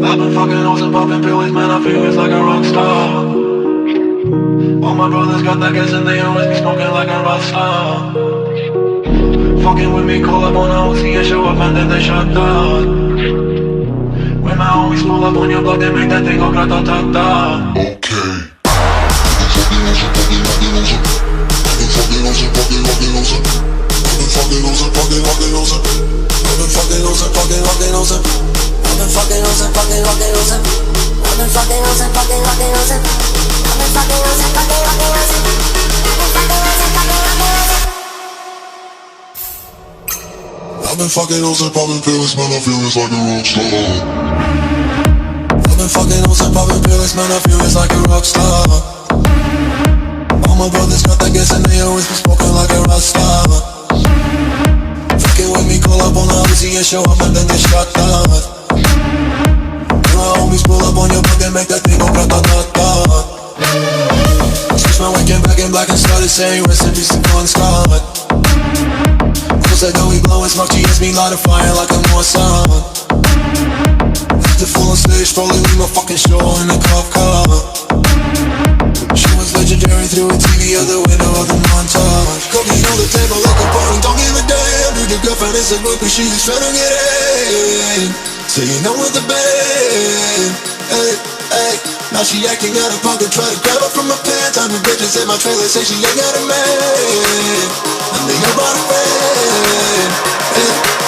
I've been fucking hoes and popping pills, man, I feel it's like a rock star. All my brothers got that gas and they always be smoking like a rock star. Fucking with me, call up on a Uzi and show up and then they shut down. When my homies pull up on your block, they make that thing go grata-ta-ta. Okay. I've been fucking hoes and popping pills, man, I feel it's like a rock star. I've been fucking hoes and popping pills, man, I feel it's like a rock star. All my brothers got that gas and they always be smoking like a rock star. Fucking with me, call up on the Uzi and show up and then they shut down. When my homies pull up on your block, they make that thing go grata-ta-ta. Switch my weekend back in black and started saying rest in peace to Bon Scott. Said that we blowin' smoke, she hits me light a fire like a North Sun. After full on stage, probably leave my fucking show in a cop car. She was legendary through a TV out the window of the montage. Cooking on the table like a party, don't give a damn. Dude, your girlfriend is a groupie, she just tryna get in. Saying I'm with the band, hey, hey. Now she acting out of pocket, try to grab her from my pants. I'm the bitches in my trailer, say she ain't got a man, and they about a friend, hey.